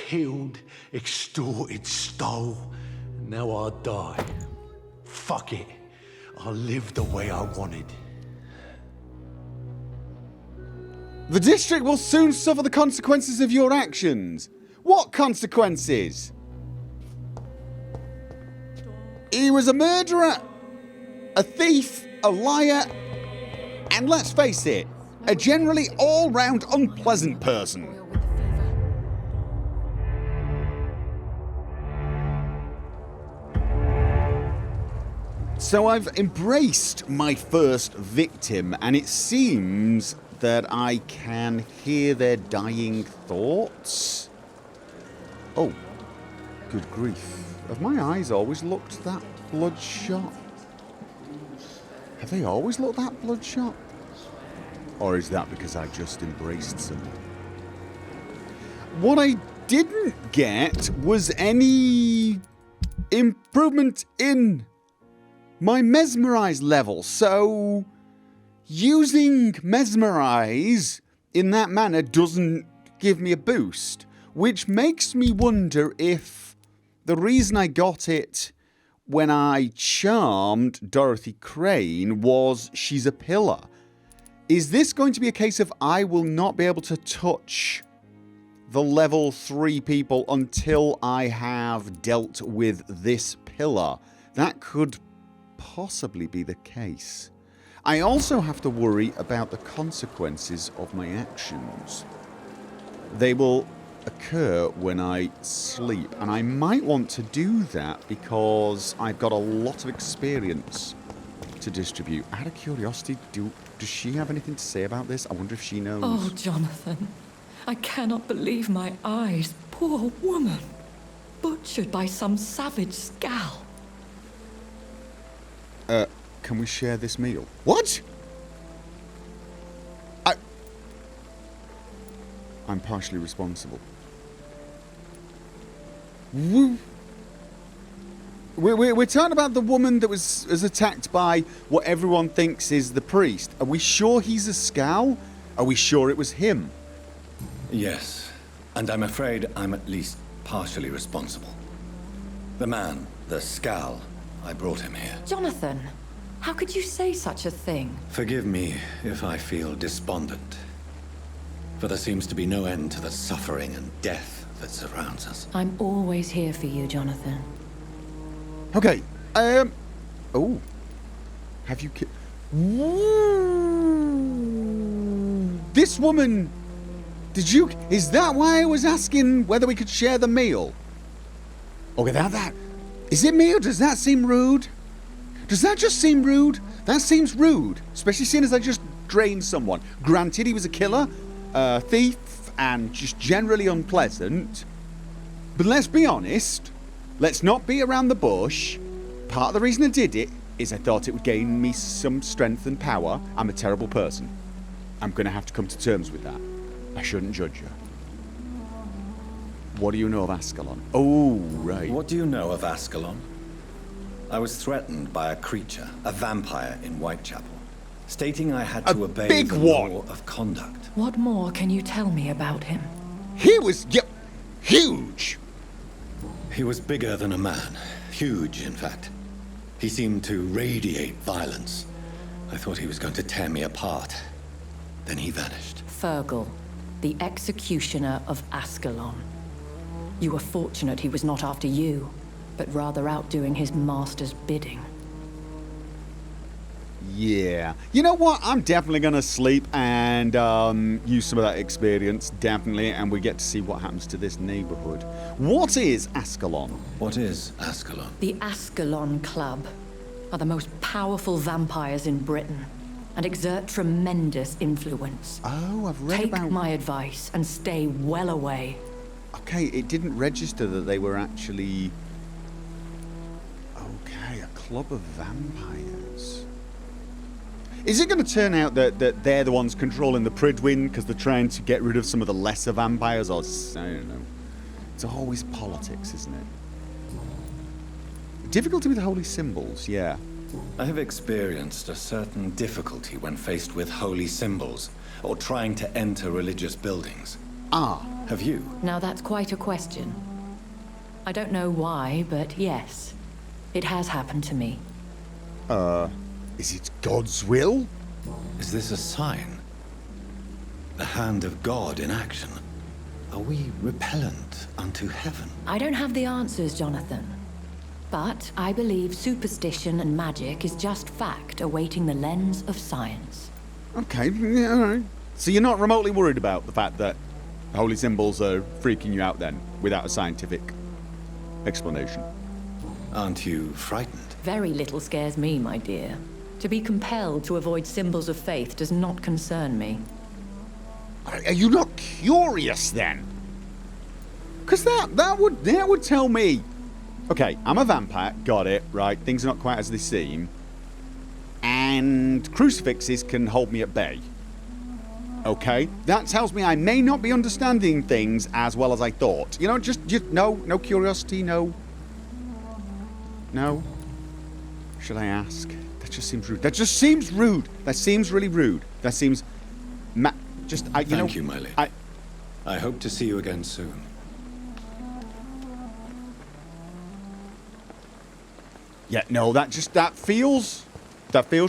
killed, extorted, stole. Now I die. Fuck it. I'll live the way I wanted. The district will soon suffer the consequences of your actions. What consequences? He was a murderer, a thief, a liar, and let's face it, a generally all-round unpleasant person. So I've embraced my first victim, and it seems that I can hear their dying thoughts. Oh, good grief. Have my eyes always looked that bloodshot? Have they always looked that bloodshot? Or is that because I just embraced someone? What I didn't get was any improvement in my mesmerize level, so using mesmerize in that manner doesn't give me a boost, which makes me wonder if the reason I got it when I charmed Dorothy Crane was she's a pillar. Is this going to be a case of I will not be able to touch the level 3 people until I have dealt with this pillar? That could possibly be the case. I also have to worry about the consequences of my actions. They will occur when I sleep, and I might want to do that because I've got a lot of experience to distribute. Out of curiosity, does she have anything to say about this? I wonder if she knows. Oh, Jonathan, I cannot believe my eyes. Poor woman, butchered by some savage Skal. Can we share this meal? What? I'm partially responsible. We're talking about the woman that was attacked by what everyone thinks is the priest. Are we sure he's a Skal? Are we sure it was him? Yes, and I'm afraid I'm at least partially responsible. The man, the Skal, I brought him here. Jonathan, how could you say such a thing? Forgive me if I feel despondent, for there seems to be no end to the suffering and death that surrounds us. I'm always here for you, Jonathan. Okay, oh. Have you This woman... Is that why I was asking whether we could share the meal? Okay, that... Is it me or does that seem rude? Does that just seem rude? That seems rude, especially seeing as I just drained someone. Granted, he was a killer, thief, and just generally unpleasant. But let's be honest. Let's not beat around the bush. Part of the reason I did it is I thought it would gain me some strength and power. I'm a terrible person. I'm going to have to come to terms with that. I shouldn't judge you. What do you know of Ascalon? Oh, right. What do you know of Ascalon? I was threatened by a creature, a vampire in Whitechapel, stating I had to obey the law of conduct. What more can you tell me about him? He was huge. He was bigger than a man. Huge, in fact. He seemed to radiate violence. I thought he was going to tear me apart. Then he vanished. Fergal, the executioner of Ascalon. You were fortunate he was not after you, but rather out doing his master's bidding. Yeah. You know what? I'm definitely going to sleep and use some of that experience, definitely, and we get to see what happens to this neighborhood. What is Ascalon? What is Ascalon? The Ascalon Club are the most powerful vampires in Britain and exert tremendous influence. Oh, I've read about... Take my advice and stay well away. Okay, it didn't register that they were actually... Okay, a club of vampires. Is it going to turn out that they're the ones controlling the Pridwin because they're trying to get rid of some of the lesser vampires? Or, I don't know. It's always politics, isn't it? Difficulty with holy symbols, yeah. I have experienced a certain difficulty when faced with holy symbols or trying to enter religious buildings. Ah. Have you? Now that's quite a question. I don't know why, but yes. It has happened to me. Is it God's will? Is this a sign? The hand of God in action? Are we repellent unto heaven? I don't have the answers, Jonathan. But I believe superstition and magic is just fact awaiting the lens of science. Okay, yeah, alright. So you're not remotely worried about the fact that holy symbols are freaking you out then, without a scientific explanation? Aren't you frightened? Very little scares me, my dear. To be compelled to avoid symbols of faith does not concern me. Are you not curious then? Because that would tell me. Okay, I'm a vampire, got it, right? Things are not quite as they seem. And crucifixes can hold me at bay. Okay, that tells me I may not be understanding things as well as I thought. You know, just no curiosity, no. Should I ask? That just seems rude. That just seems rude. That seems really rude. That seems, Thank you, my lady. I hope to see you again soon. Yeah, no, that feels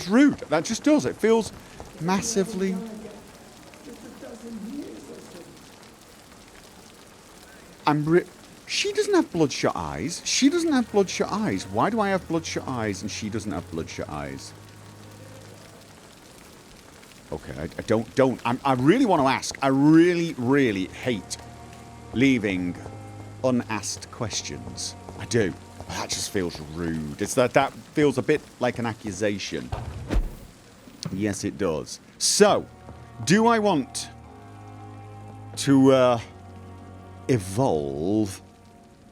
rude. That just does. It feels massively. She doesn't have bloodshot eyes. She doesn't have bloodshot eyes. Why do I have bloodshot eyes and she doesn't have bloodshot eyes? Okay, I really want to ask. I really, really hate leaving unasked questions. I do. That just feels rude. It's that feels a bit like an accusation. Yes, it does. So, do I want to evolve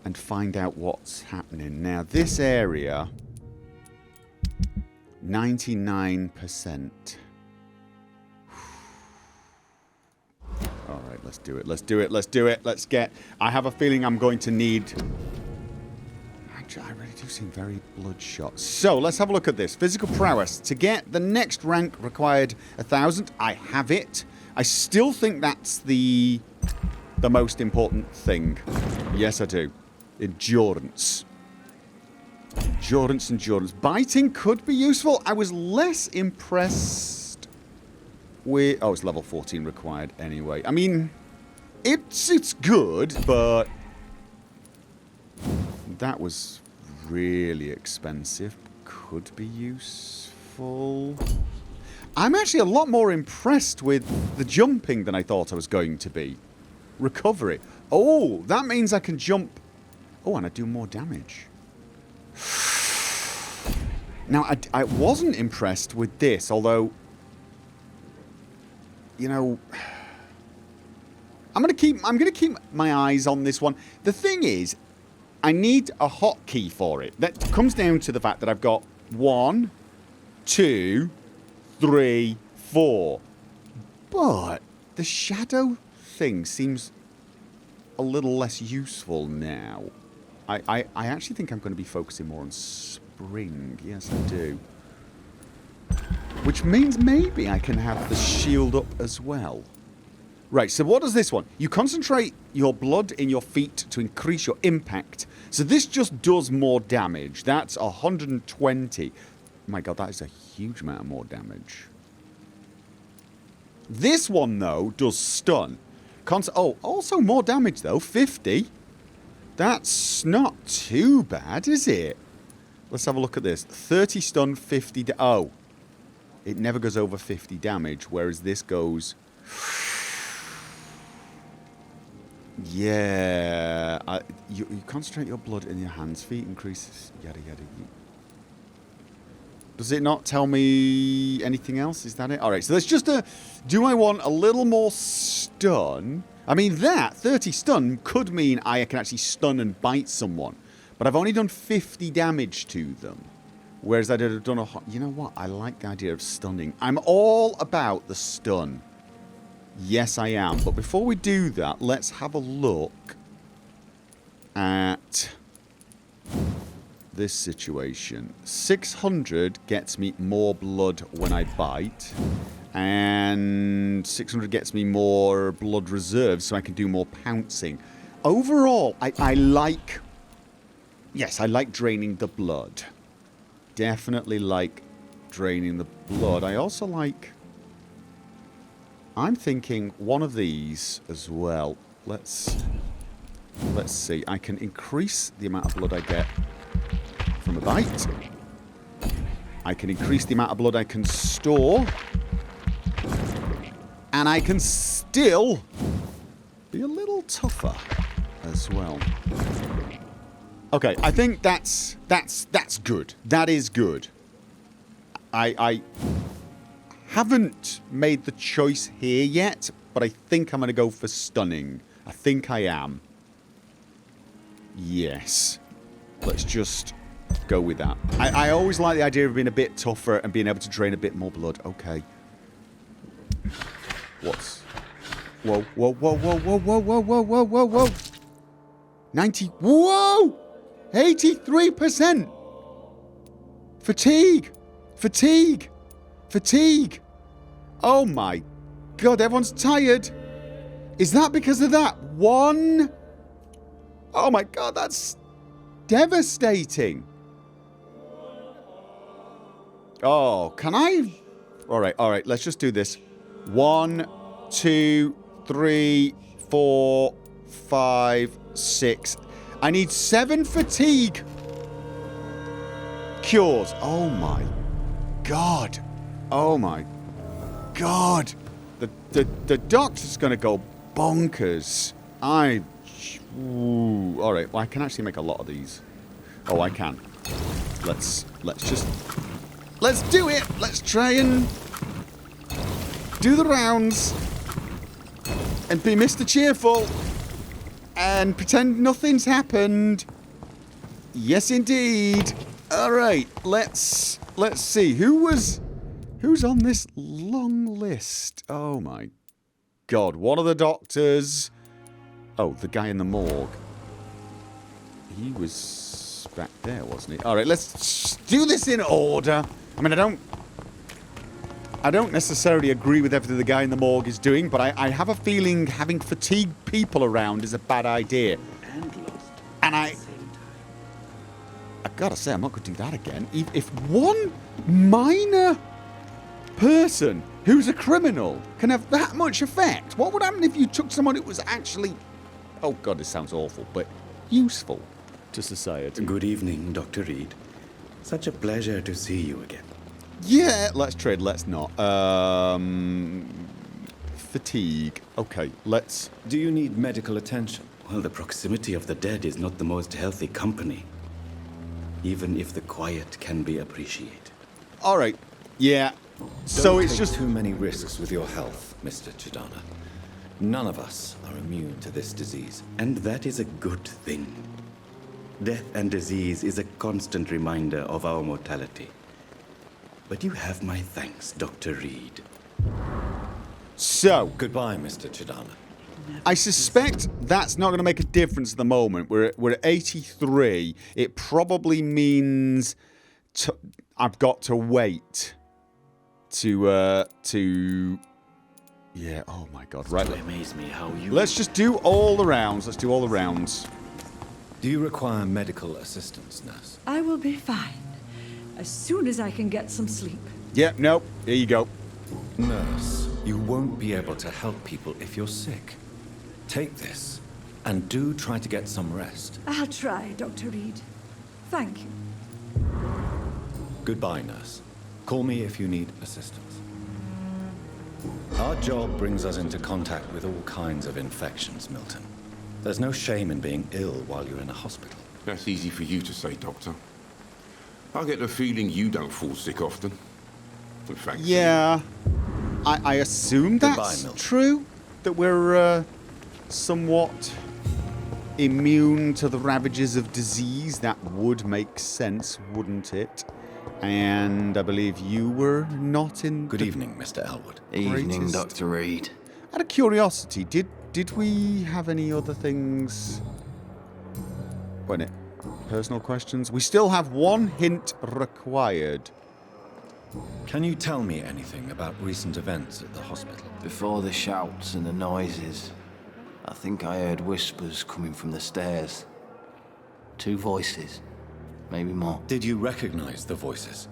and find out what's happening? Now, this area, 99%. All right, let's do it. Let's do it. Let's do it. Let's get... I have a feeling I'm going to need... I really do seem very bloodshot. So, let's have a look at this. Physical prowess. To get the next rank required 1,000. I have it. I still think that's the most important thing. Yes, I do. Endurance. Endurance. Biting could be useful. I was less impressed with... Oh, it's level 14 required anyway. I mean, it's good, but... That was really expensive. Could be useful. I'm actually a lot more impressed with the jumping than I thought I was going to be. Recovery. Oh, that means I can jump. Oh, and I do more damage. Now, I wasn't impressed with this, although... You know... I'm gonna keep my eyes on this one. The thing is, I need a hotkey for it. That comes down to the fact that I've got 1, 2, 3, 4. But the shadow thing seems a little less useful now. I actually think I'm going to be focusing more on spring. Yes, I do. Which means maybe I can have the shield up as well. Right, so what does this one? You concentrate your blood in your feet to increase your impact. So this just does more damage. That's 120. My god, that is a huge amount of more damage. This one, though, does stun. Also more damage, though. 50. That's not too bad, is it? Let's have a look at this. 30 stun, 50... Oh. It never goes over 50 damage, whereas this goes... Yeah, you concentrate your blood in your hands, feet increases, yada yada. Does it not tell me anything else? Is that it? Alright, so there's just a... Do I want a little more stun? I mean, that 30 stun could mean I can actually stun and bite someone. But I've only done 50 damage to them. Whereas I'd have done a... You know what? I like the idea of stunning. I'm all about the stun. Yes, I am. But before we do that, let's have a look at this situation. 600 gets me more blood when I bite. And 600 gets me more blood reserves, so I can do more pouncing. Overall, I like... Yes, I like draining the blood. Definitely like draining the blood. I also like... I'm thinking one of these as well. Let's see. I can increase the amount of blood I get from a bite. I can increase the amount of blood I can store. And I can still be a little tougher as well. Okay, I think that's good. That is good. I haven't made the choice here yet, but I think I'm going to go for stunning. I think I am. Yes. Let's just go with that. I always like the idea of being a bit tougher and being able to drain a bit more blood. Okay. What's... Whoa, whoa, whoa, whoa, whoa, whoa, whoa, whoa, whoa, whoa, whoa. 90... Whoa! 83%! Fatigue! Fatigue! Fatigue! Oh my god, everyone's tired. Is that because of that one? Oh my god, that's devastating. Oh, can I... Alright, let's just do this. 1, 2, 3, 4, 5, 6. I need 7 fatigue cures. Oh my god. Oh my god. The doctor's gonna go bonkers. Alright, well, I can actually make a lot of these. Oh, I can. Let's do it. Let's try and do the rounds and be Mr. Cheerful and pretend nothing's happened. Yes, indeed. All right, let's see who's on this long list. Oh my god, one of the doctors. Oh, the guy in the morgue. He was back there, wasn't he? All right, let's do this in order. I mean, I don't necessarily agree with everything the guy in the morgue is doing, but I have a feeling having fatigued people around is a bad idea. And I've got to say, I'm not going to do that again. If one minor person who's a criminal can have that much effect, what would happen if you took someone who was actually... Oh, God, this sounds awful, but useful to society? Good evening, Dr. Reed. Such a pleasure to see you again. Yeah, let's trade, let's not. Fatigue. Okay, let's... Do you need medical attention? Well, the proximity of the dead is not the most healthy company. Even if the quiet can be appreciated. Alright, yeah. So it's just... too many risks with your health, Mr. Chidana. None of us are immune to this disease. And that is a good thing. Death and disease is a constant reminder of our mortality. But you have my thanks, Dr. Reed. So... Goodbye, Mr. Chidana. I suspect that's not going to make a difference at the moment. We're at 83. It probably means I've got to wait to yeah, oh my god, right. It amaze me how you... Let's just do all the rounds. Let's do all the rounds. Do you require medical assistance, nurse? I will be fine. As soon as I can get some sleep. Yeah, no, here you go. Nurse, you won't be able to help people if you're sick. Take this, and do try to get some rest. I'll try, Dr. Reed. Thank you. Goodbye, nurse. Call me if you need assistance. Our job brings us into contact with all kinds of infections, Milton. There's no shame in being ill while you're in a hospital. That's easy for you to say, Doctor. I get the feeling you don't fall sick often. In fact, Yeah, I assume Goodbye, that's Milton. true. That we're somewhat immune to the ravages of disease. That would make sense, wouldn't it? And I believe you were not in... Good evening, Mr. Elwood. Evening, Greatest. Dr. Reed. Out of curiosity, did we have any other things... Wait a minute. Personal questions? We still have one hint required. Can you tell me anything about recent events at the hospital? Before the shouts and the noises, I think I heard whispers coming from the stairs. 2 voices, maybe more. Did you recognize the voices?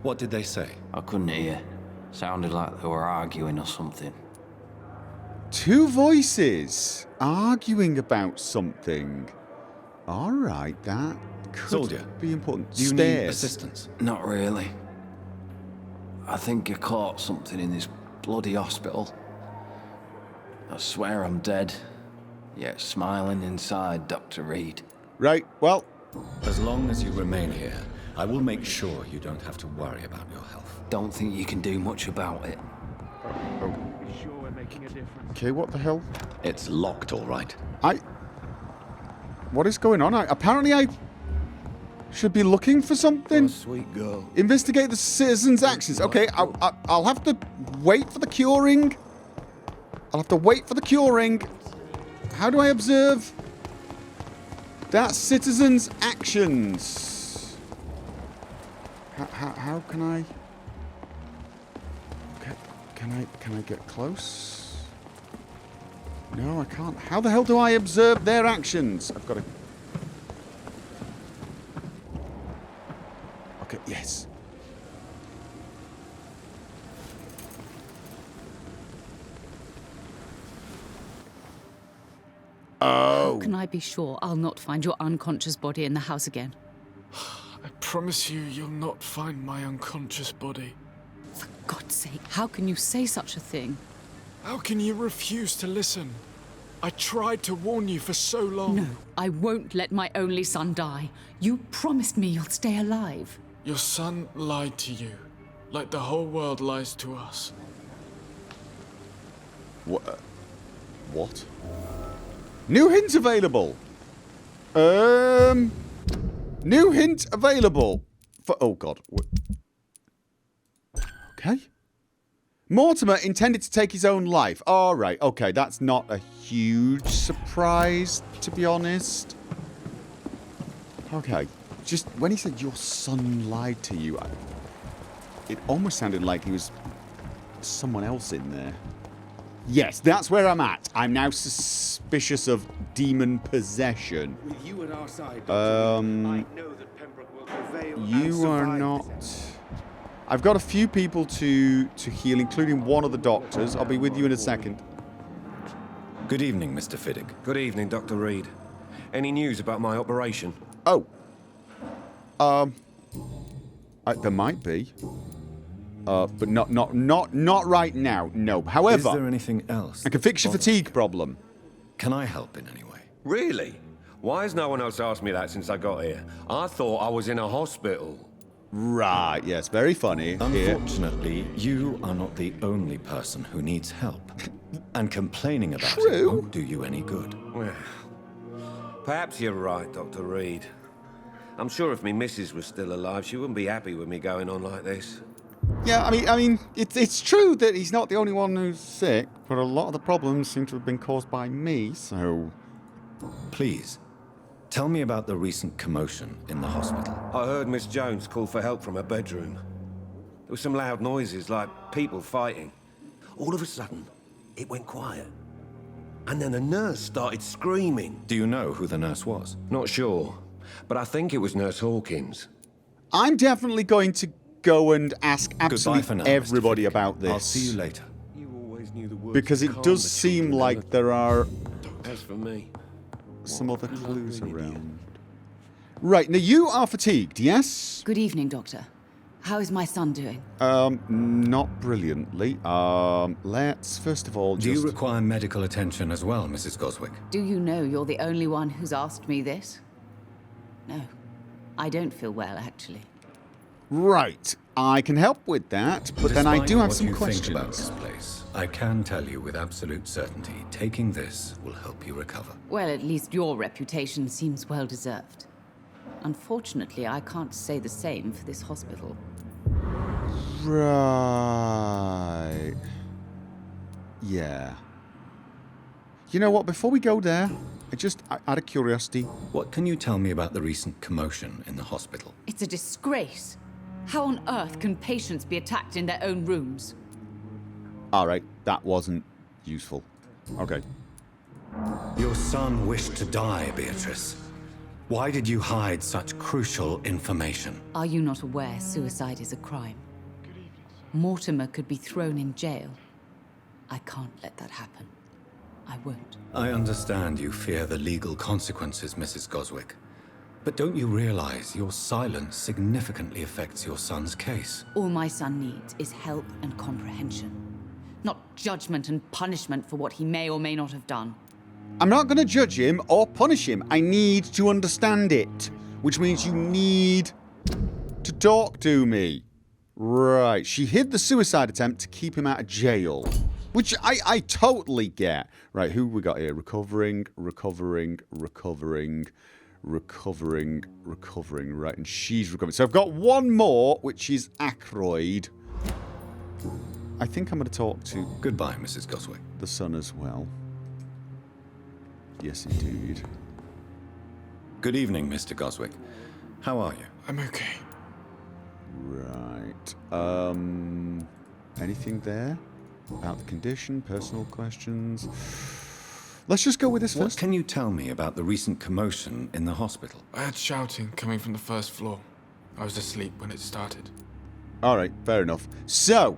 What did they say? I couldn't hear. Sounded like they were arguing or something. 2 voices arguing about something. All right, that could Soldier, be important. Do you need assistance? Not really. I think I caught something in this bloody hospital. I swear I'm dead, yet smiling inside, Dr. Reed. Right, well, As long as you remain here, I will make sure you don't have to worry about your health. Don't think you can do much about it. okay, what the hell? It's locked, all right. What is going on? Apparently I should be looking for something. Sweet girl. Investigate the citizens' actions. Okay, I'll have to wait for the curing. I'll have to wait for the curing. How do I observe that citizens' actions? How can I? Can I get close? No, I can't. How the hell do I observe their actions? I've got to. Okay, yes. How can I be sure I'll not find your unconscious body in the house again? I promise you, you'll not find my unconscious body. For God's sake, how can you say such a thing? How can you refuse to listen? I tried to warn you for so long. No, I won't let my only son die. You promised me you'll stay alive. Your son lied to you, like the whole world lies to us. What? New hint available. New hint available for. Oh God. Okay. Mortimer intended to take his own life. All right. Okay, that's not a huge surprise, to be honest. Okay. Just when he said your son lied to you, it almost sounded like he was someone else in there. Yes, that's where I'm at. I'm now suspicious of demon possession. With you at our side, Dr. Reed, I know that Pembroke will prevail and You are survive not. this. I've got a few people to heal, including one of the doctors. I'll be with you in a second. Good evening, Mr. Fiddick. Good evening, Dr. Reed. Any news about my operation? Oh. There might be. But not right now. No. However, Is there anything else? I can fix your fatigue problem. Can I help in any way? Really? Why has no one else asked me that since I got here? I thought I was in a hospital. Right. Yes. Very funny. Here. Unfortunately, you are not the only person who needs help. And complaining about it True. won't do you any good. Well, perhaps you're right, Dr. Reed. I'm sure if me missus was still alive, she wouldn't be happy with me going on like this. Yeah. I mean, it's true that he's not the only one who's sick, but a lot of the problems seem to have been caused by me. So. Please, tell me about the recent commotion in the hospital. I heard Miss Jones call for help from her bedroom. There were some loud noises, like people fighting. All of a sudden, it went quiet. And then the nurse started screaming. Do you know who the nurse was? Not sure, but I think it was Nurse Hawkins. I'm definitely going to go and ask Goodbye for absolutely now, everybody Mr. Fiddick. about this. I'll see you later. You always knew the words Because to it calm does the seem children, like there are As for me, some other clues around. Right, now you are fatigued, yes? Good evening, Doctor. How is my son doing? Not brilliantly. Let's first of all Do just... you require medical attention as well, Mrs. Goswick? Do you know you're the only one who's asked me this? No. I don't feel well, actually. Right, I can help with that, but then I Despite do have what some you think about questions. this place, I can tell you with absolute certainty, taking this will help you recover. Well, at least your reputation seems well deserved. Unfortunately, I can't say the same for this hospital. Right. Yeah. You know what, before we go there, out of curiosity... What can you tell me about the recent commotion in the hospital? It's a disgrace. How on earth can patients be attacked in their own rooms? Alright, that wasn't useful. Okay. Your son wished to die, Beatrice. Why did you hide such crucial information? Are you not aware suicide is a crime? Mortimer could be thrown in jail. I can't let that happen. I won't. I understand you fear the legal consequences, Mrs. Goswick. But don't you realize your silence significantly affects your son's case? All my son needs is help and comprehension. Not judgment and punishment for what he may or may not have done. I'm not going to judge him or punish him. I need to understand it. Which means you need to talk to me. Right. She hid the suicide attempt to keep him out of jail. Which I totally get. Right, who we got here? Recovering. Right, and she's recovering. So I've got one more, which is Ackroyd. I think I'm going to talk to... Goodbye, Mrs. Goswick. The son as well. Yes, indeed. Good evening, Mr. Goswick. How are you? I'm okay. Right. Anything there? About the condition, personal questions. Let's just go with this What first. can you tell me about the recent commotion in the hospital? I had shouting coming from the first floor. I was asleep when it started. Alright, fair enough. So,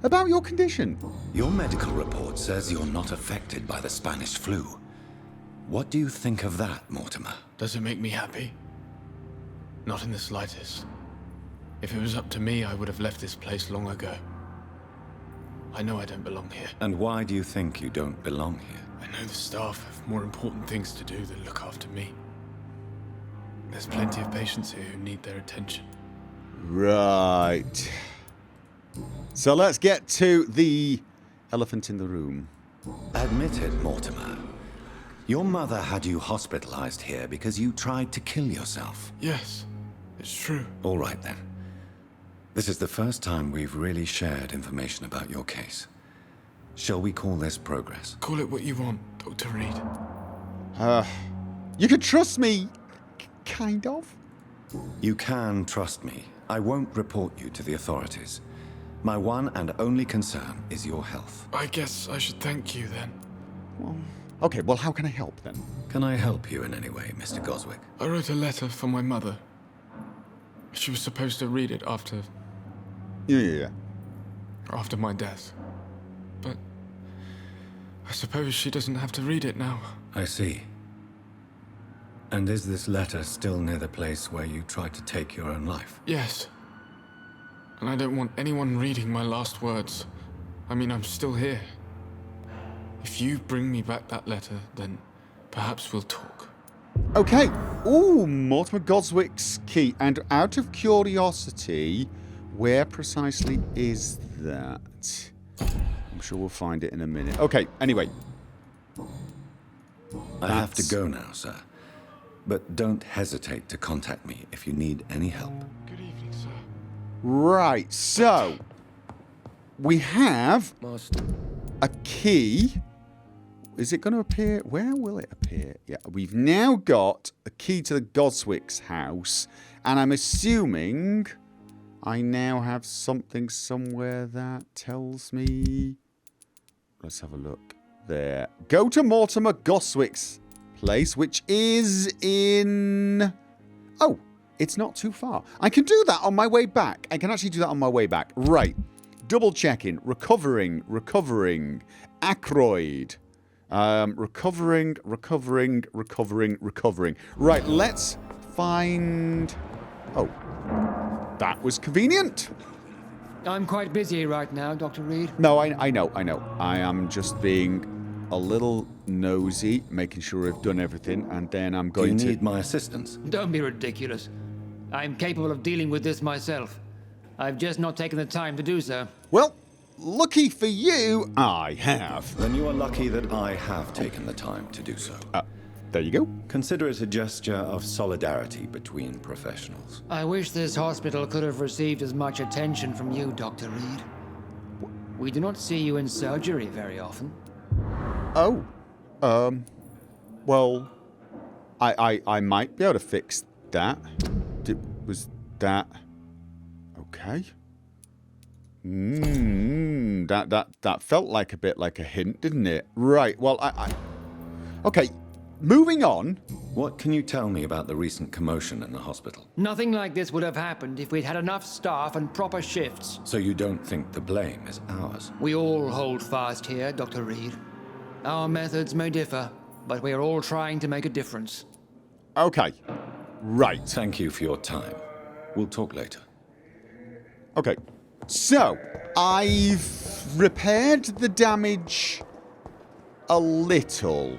about your condition. Your medical report says you're not affected by the Spanish flu. What do you think of that, Mortimer? Does it make me happy? Not in the slightest. If it was up to me, I would have left this place long ago. I know I don't belong here. And why do you think you don't belong here? I know the staff have more important things to do than look after me. There's plenty of patients here who need their attention. Right. So let's get to the elephant in the room. Admit it, Mortimer. Your mother had you hospitalized here because you tried to kill yourself. Yes, it's true. All right, then. This is the first time we've really shared information about your case. Shall we call this progress? Call it what you want, Dr. Reed. You can trust me, kind of. You can trust me. I won't report you to the authorities. My one and only concern is your health. I guess I should thank you then. Well, okay, well, how can I help then? Can I help you in any way, Mr. Goswick? I wrote a letter for my mother. She was supposed to read it after my death. But I suppose she doesn't have to read it now. I see. And is this letter still near the place where you tried to take your own life? Yes. And I don't want anyone reading my last words. I mean, I'm still here. If you bring me back that letter, then perhaps we'll talk. Okay. Ooh, Mortimer Goswick's key. And out of curiosity, where precisely is that? I'm sure we'll find it in a minute. Okay, anyway. I have to go now, sir. But don't hesitate to contact me if you need any help. Good evening, sir. Right, so we have a key. Is it going to appear? Where will it appear? Yeah, we've now got a key to the Goswick's house, and I'm assuming I now have something somewhere that tells me. Let's have a look there. Go to Mortimer Goswick's place, which is in... Oh, it's not too far. I can do that on my way back. I can actually do that on my way back. Right. Double checking. Recovering. Ackroyd. Recovering. Right, let's find... Oh. That was convenient. I'm quite busy right now, Dr. Reed. No, I know. I am just being a little nosy, making sure I've done everything, and then I'm going to... Do you need my assistance? Don't be ridiculous. I'm capable of dealing with this myself. I've just not taken the time to do so. Well, lucky for you, I have. Then you are lucky that I have taken the time to do so. There you go. Consider it a gesture of solidarity between professionals. I wish this hospital could have received as much attention from you, Dr. Reed. We do not see you in surgery very often. Oh. Well, I might be able to fix that. Was that... Okay. That felt like a bit like a hint, didn't it? Right, well, Okay, moving on. What can you tell me about the recent commotion in the hospital? Nothing like this would have happened if we'd had enough staff and proper shifts. So you don't think the blame is ours? We all hold fast here, Dr. Reed. Our methods may differ, but we are all trying to make a difference. Okay. Right. Thank you for your time. We'll talk later. Okay. So, I've repaired the damage a little.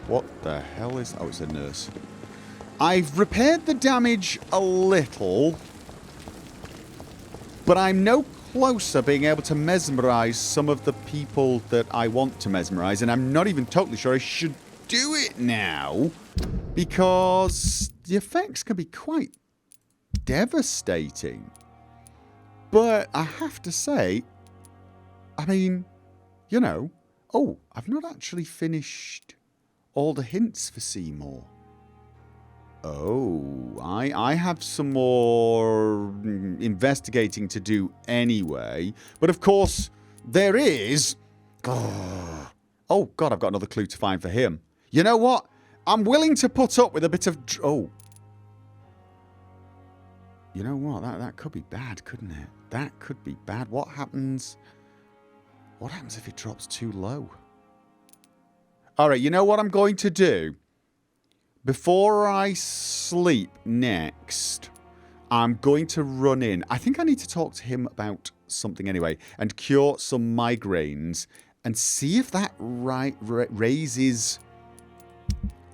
What the hell is... Oh, it's a nurse. I've repaired the damage a little, but I'm no closer being able to mesmerize some of the people that I want to mesmerize, and I'm not even totally sure I should do it now, because the effects can be quite devastating. But I have to say, I mean, you know... Oh, I've not actually finished all the hints for Seymour. Oh, I have some more investigating to do anyway. But of course, there is... Oh, God, I've got another clue to find for him. You know what? I'm willing to put up with a bit of... Oh. You know what? That could be bad, couldn't it? That could be bad. What happens... What happens if it drops too low? Alright, you know what I'm going to do? Before I sleep next, I'm going to run in. I think I need to talk to him about something anyway, and cure some migraines, and see if that raises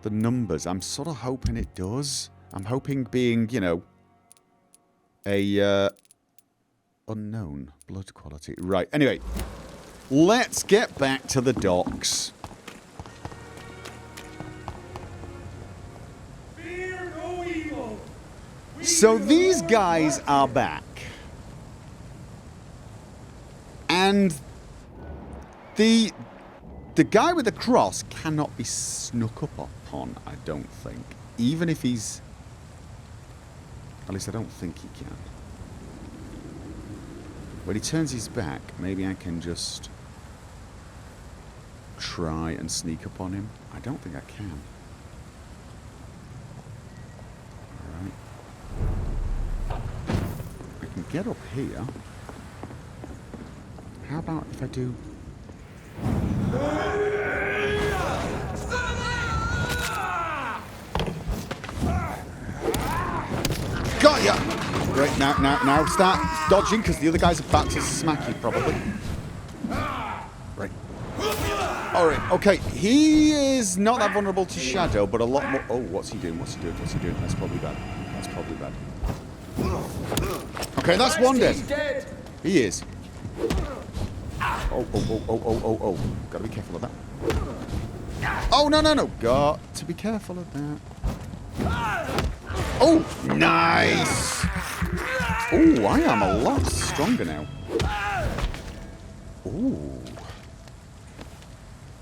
the numbers. I'm sort of hoping it does. I'm hoping being, you know, a unknown blood quality. Right, anyway. Let's get back to the docks. Fear no evil. So these guys are back. And the guy with the cross cannot be snuck up upon, I don't think. Even if he's... At least I don't think he can. When he turns his back, maybe I can just... try and sneak up on him. I don't think I can. Alright. I can get up here. How about if I do... Got ya! Right, now start dodging, because the other guy's about to smack you, probably. Right. Alright, okay. He is not that vulnerable to shadow, but a lot more... Oh, what's he doing? What's he doing? What's he doing? That's probably bad. That's probably bad. Okay, that's one dead. He is. Oh. Gotta be careful of that. Oh, no. Got to be careful of that. Oh, nice. Oh, I am a lot stronger now. Oh.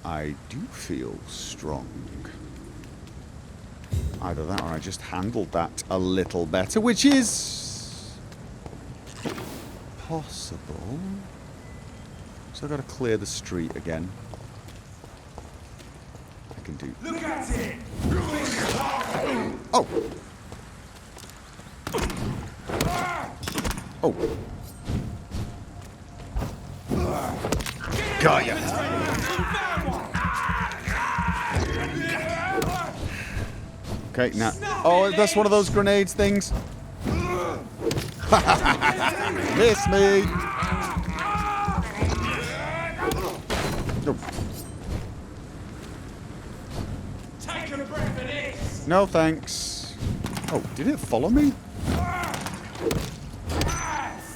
I do feel strong. Either that or I just handled that a little better, which is possible. So I've got to clear the street again. I can do... Look at it! Oh! Oh! Got ya! Okay, now... Oh, that's one of those grenades things. Miss me! No. Take a breath of this! No, thanks. Oh, did it follow me?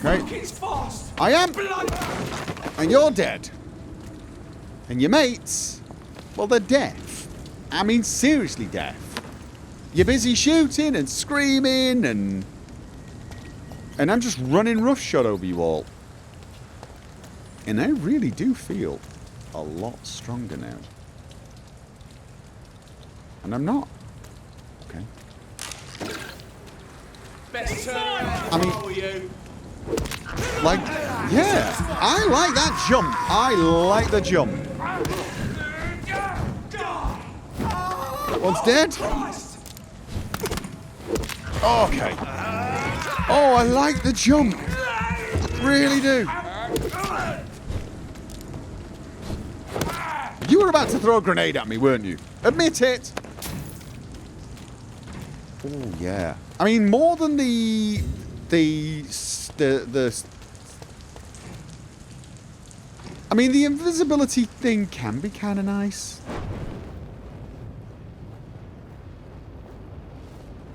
Right. It's fast! I am! And you're dead. And your mates, well, they're deaf. I mean, seriously deaf. You're busy shooting and screaming and I'm just running roughshod over you all. And I really do feel a lot stronger now. And I'm not. Okay. Best turn around I mean, for you. Like, yeah, I like that jump. I like the jump. That one's dead. Okay. Oh, I like the jump. Really do. You were about to throw a grenade at me, weren't you? Admit it. Oh yeah. I mean, more than the I mean, the invisibility thing can be kind of nice.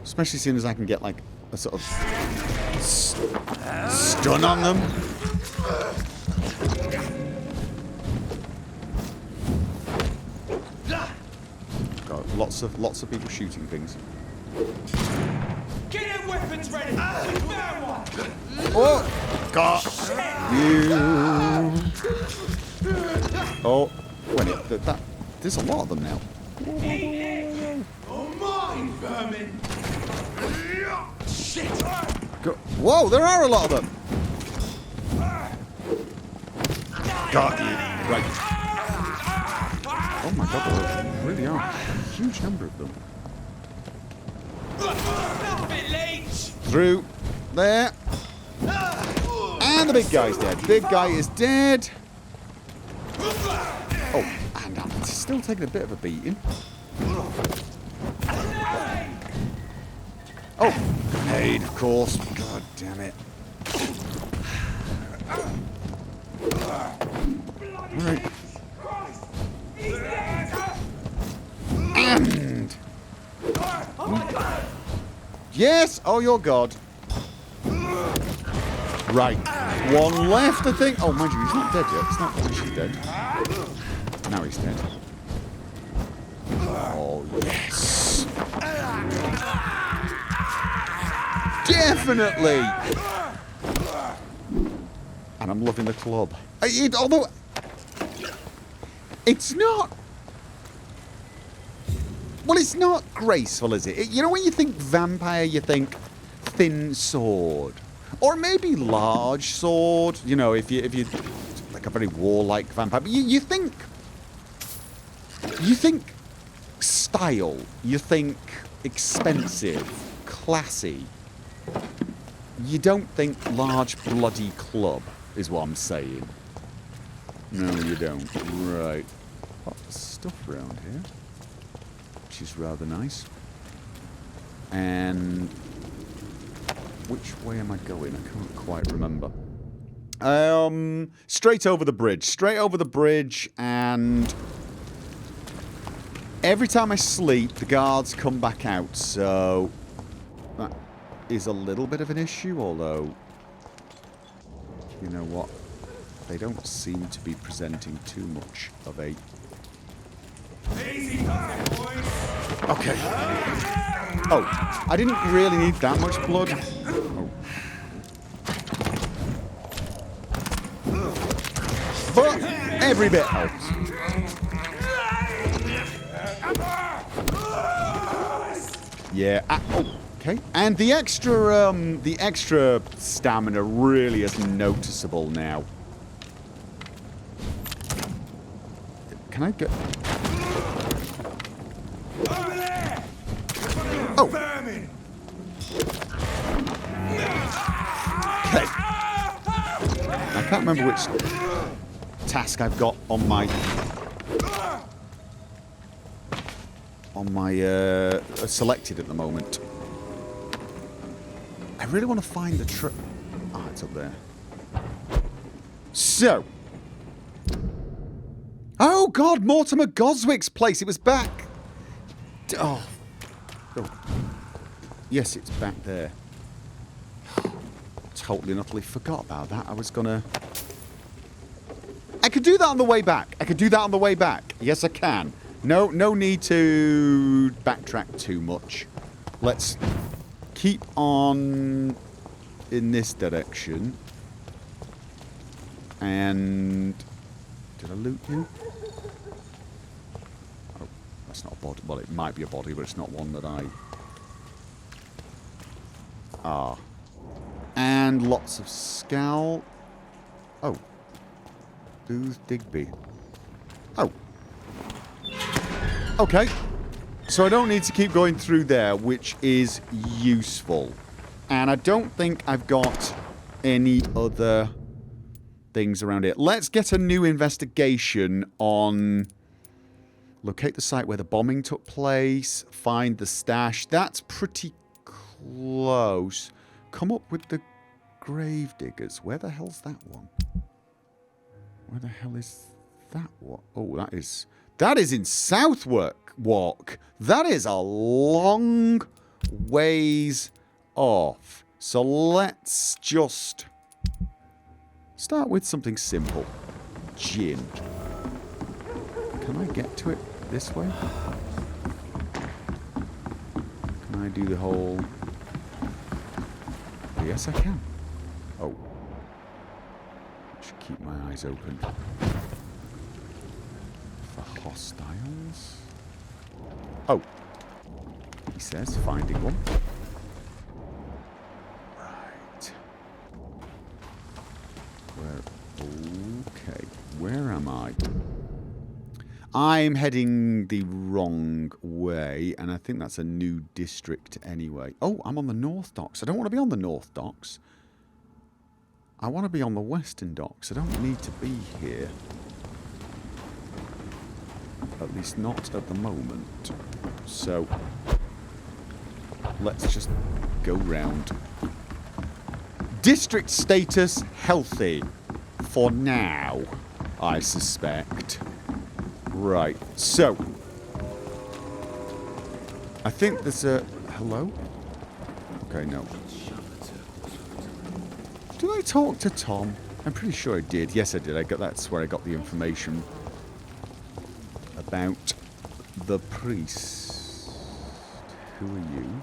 Especially as soon as I can get, like, a sort of stun on them. Got lots of people shooting things. Get them weapons ready! We found one! Oh! Got you! Oh, wait, there's a lot of them now. Oh, mine, vermin! Shit! Whoa, there are a lot of them! Got you. Right. Oh my god, there really are a huge number of them. Through. There. And the big guy's dead. Big guy is dead. Oh, and I'm still taking a bit of a beating. Oh, grenade, of course. God damn it. Alright. And... Yes! Oh, you're God. Right. One left, I think. Oh, mind you, he's not dead yet. He's not actually dead. Now he's dead. Oh, yes. Definitely! And I'm loving the club. Although... It's not... Well, it's not graceful, is it? You know, when you think vampire, you think thin sword. Or maybe large sword. You know, if you like a very warlike vampire. But you think... You think style. You think expensive. Classy. You don't think large bloody club, is what I'm saying. No, you don't. Right. Lots of stuff around here. Which is rather nice. And... Which way am I going? I can't quite remember. Straight over the bridge. Straight over the bridge, and... Every time I sleep, the guards come back out, so... That is a little bit of an issue, although... You know what? They don't seem to be presenting too much of a... Okay. Oh, I didn't really need that much blood. Oh. But every bit helps. Yeah. Oh, okay. And the extra stamina really is noticeable now. Can I get? Oh. Okay. I can't remember which task I've got on my selected at the moment. I really want to find the trip. Ah, it's up there. So. Oh God, Mortimer Goswick's place. It was back. Oh. Yes, it's back there. Totally and utterly forgot about that. I was gonna... I could do that on the way back. I could do that on the way back. Yes, I can. No need to backtrack too much. Let's keep on in this direction. And... Did I loot you? Oh, that's not a body. Well, it might be a body, but it's not one that I... Ah. And lots of skull. Oh. Who's Digby? Oh. Okay. So I don't need to keep going through there, which is useful. And I don't think I've got any other things around it. Let's get a new investigation on... Locate the site where the bombing took place. Find the stash. That's pretty close. Come up with the gravediggers. Where the hell's that one? Where the hell is that one? Oh, that is in Southwark Walk. That is a long ways off. So let's just start with something simple. Gin. Can I get to it this way? Can I do the whole... Yes, I can. Oh. I should keep my eyes open. For hostiles? Oh. He says, finding one. Right. Okay. Where am I? I'm heading the wrong way, and I think that's a new district anyway. Oh, I'm on the North Docks. I don't want to be on the North Docks. I want to be on the Western Docks. I don't need to be here. At least not at the moment. So, let's just go round. District status healthy. For now, I suspect. Right, so I think there's a... Hello? Okay, no. Did I talk to Tom? I'm pretty sure I did. Yes, I did. That's where I got the information about the priest. Who are you?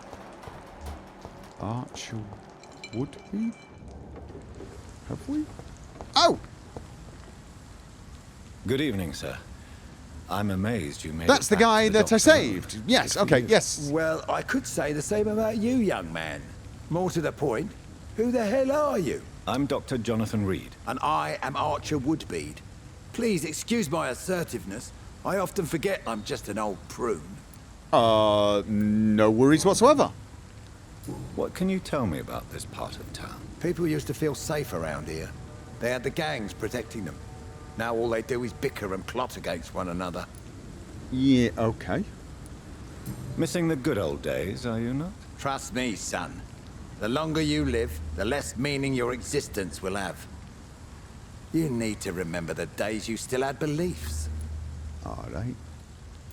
Archer Woodbead? Have we? Oh! Good evening, sir. I'm amazed you made That's it the back to guy that I doctor. saved. Yes, okay, yes. Well, I could say the same about you, young man. More to the point, who the hell are you? I'm Dr. Jonathan Reed. And I am Archer Woodbead. Please excuse my assertiveness. I often forget I'm just an old prune. No worries whatsoever. What can you tell me about this part of town? People used to feel safe around here. They had the gangs protecting them. Now all they do is bicker and plot against one another. Yeah, okay. Missing the good old days, are you not? Trust me, son. The longer you live, the less meaning your existence will have. You need to remember the days you still had beliefs. All right.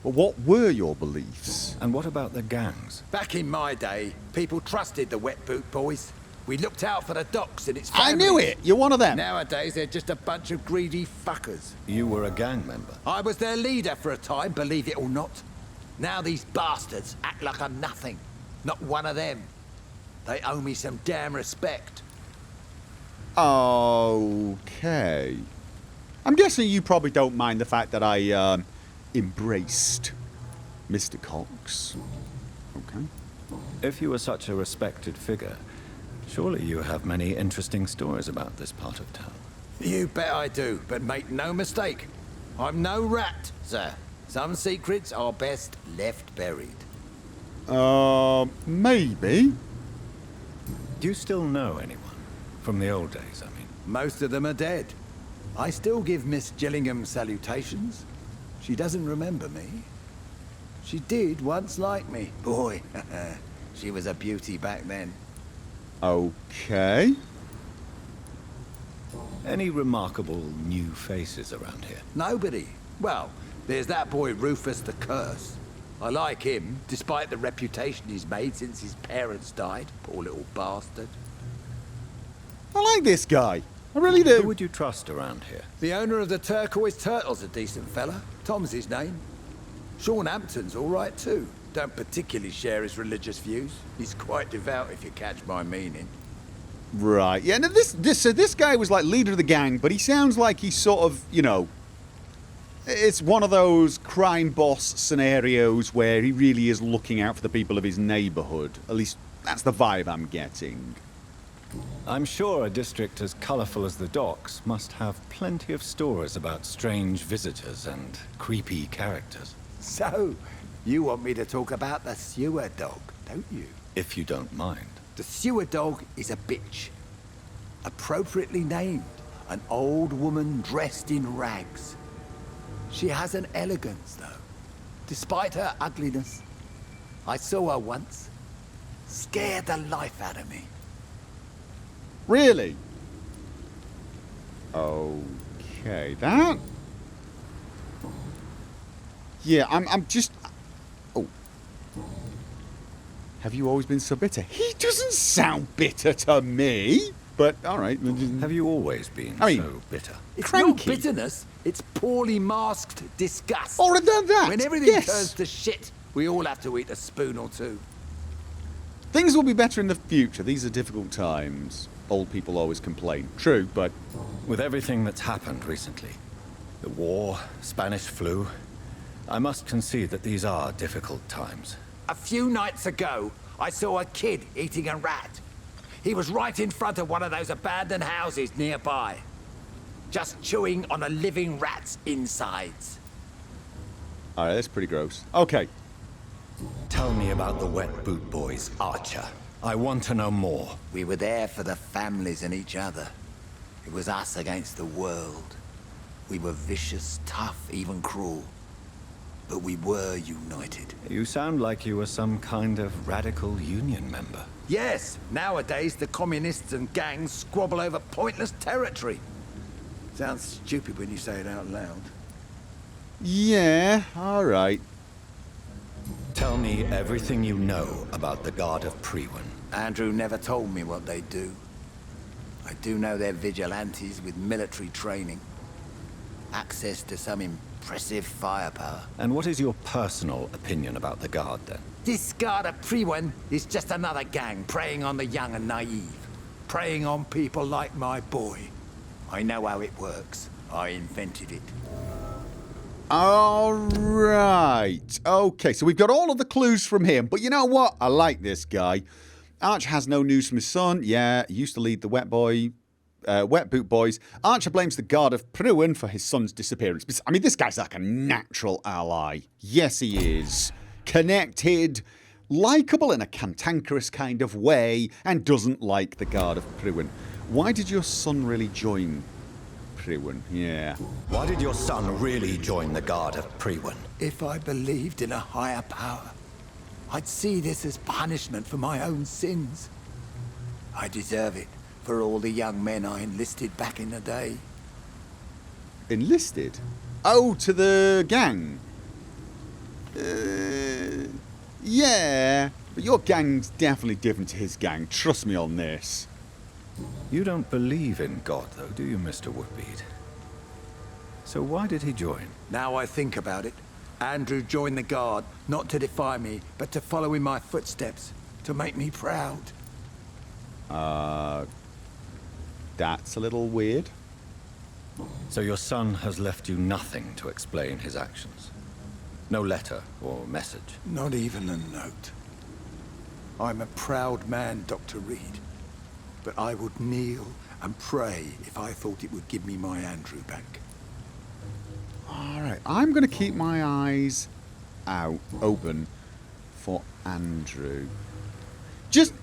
Well, what were your beliefs? And what about the gangs? Back in my day, people trusted the wet boot boys. We looked out for the docks and its families. I knew it! You're one of them. Nowadays, they're just a bunch of greedy fuckers. You were a gang member? I was their leader for a time, believe it or not. Now these bastards act like I'm nothing. Not one of them. They owe me some damn respect. Okay. I'm guessing you probably don't mind the fact that I embraced Mr. Cox. Okay. If you were such a respected figure, surely you have many interesting stories about this part of town. You bet I do, but make no mistake. I'm no rat, sir. Some secrets are best left buried. Maybe. Do you still know anyone? From the old days, I mean. Most of them are dead. I still give Miss Gillingham salutations. She doesn't remember me. She did once like me. Boy, she was a beauty back then. Okay. Any remarkable new faces around here? Nobody. Well, there's that boy Rufus the Curse. I like him, despite the reputation he's made since his parents died. Poor little bastard. I like this guy. I really do. Who would you trust around here? The owner of the Turquoise Turtle's a decent fella. Tom's his name. Sean Hampton's all right too. Don't particularly share his religious views. He's quite devout, if you catch my meaning. Right. Yeah, now this guy was like leader of the gang, but he sounds like he's sort of, you know, it's one of those crime boss scenarios where he really is looking out for the people of his neighborhood. At least that's the vibe I'm getting. I'm sure a district as colorful as the docks must have plenty of stories about strange visitors and creepy characters. So, you want me to talk about the sewer dog, don't you? If you don't mind. The sewer dog is a bitch. Appropriately named. An old woman dressed in rags. She has an elegance, though. Despite her ugliness. I saw her once. Scared the life out of me. Really? Okay, that... Yeah, I'm just... Oh. Have you always been so bitter? He doesn't sound bitter to me. But, alright. Have you always been so bitter? It's Cranky. not bitterness. It's poorly masked disgust. Or that. When everything Yes. turns to shit, we all have to eat a spoon or two. Things will be better in the future. These are difficult times. Old people always complain. True, but... With everything that's happened recently, the war, Spanish flu, I must concede that these are difficult times. A few nights ago, I saw a kid eating a rat. He was right in front of one of those abandoned houses nearby. Just chewing on a living rat's insides. Alright, that's pretty gross. Okay. Tell me about the Wet Boot Boys, Archer. I want to know more. We were there for the families and each other. It was us against the world. We were vicious, tough, even cruel. But we were united. You sound like you were some kind of radical union member. Yes, nowadays the communists and gangs squabble over pointless territory. Sounds stupid when you say it out loud. Yeah, alright. Tell me everything you know about the Guard of Priwen. Andrew never told me what they do. I do know they're vigilantes with military training. Access to some impressive firepower. And what is your personal opinion about the Guard, then? This Guard of Priwen is just another gang preying on the young and naive. Preying on people like my boy. I know how it works. I invented it. Alright. Okay, so we've got all of the clues from him. But you know what? I like this guy. Archer has no news from his son. Yeah, he used to lead the Wet Boot Boys. Archer blames the Guard of Priwen for his son's disappearance. I mean, this guy's like a natural ally. Yes, he is. Connected, likeable in a cantankerous kind of way, and doesn't like the Guard of Priwen. Why did your son really join Priwen? Yeah. Why did your son really join the Guard of Priwen? If I believed in a higher power, I'd see this as punishment for my own sins. I deserve it for all the young men I enlisted back in the day. Enlisted? Oh, to the gang? Yeah, but your gang's definitely different to his gang. Trust me on this. You don't believe in God, though, do you, Mr. Woodbead? So why did he join? Now I think about it, Andrew joined the Guard, not to defy me, but to follow in my footsteps, to make me proud. That's a little weird. So your son has left you nothing to explain his actions? No letter or message? Not even a note. I'm a proud man, Dr. Reed. But I would kneel and pray if I thought it would give me my Andrew back. Alright, I'm going to keep my eyes open for Andrew. Just...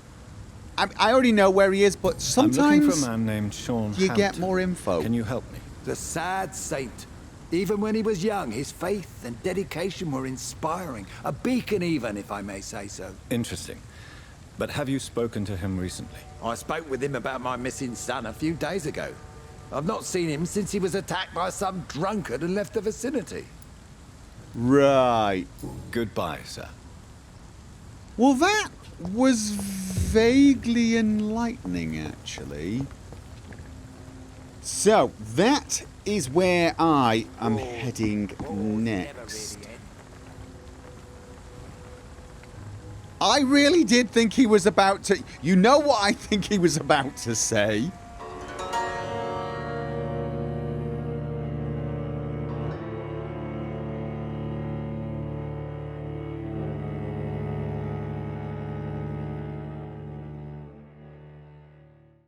I already know where he is, but sometimes... I'm looking for a man named Sean you Hampton. get more info. Can you help me? The sad saint. Even when he was young, his faith and dedication were inspiring. A beacon even, if I may say so. Interesting. But have you spoken to him recently? I spoke with him about my missing son a few days ago. I've not seen him since he was attacked by some drunkard and left the vicinity. Right. Goodbye, sir. Well, that was vaguely enlightening, actually. So, that is where I am heading next. I really did think he was about to... You know what I think he was about to say?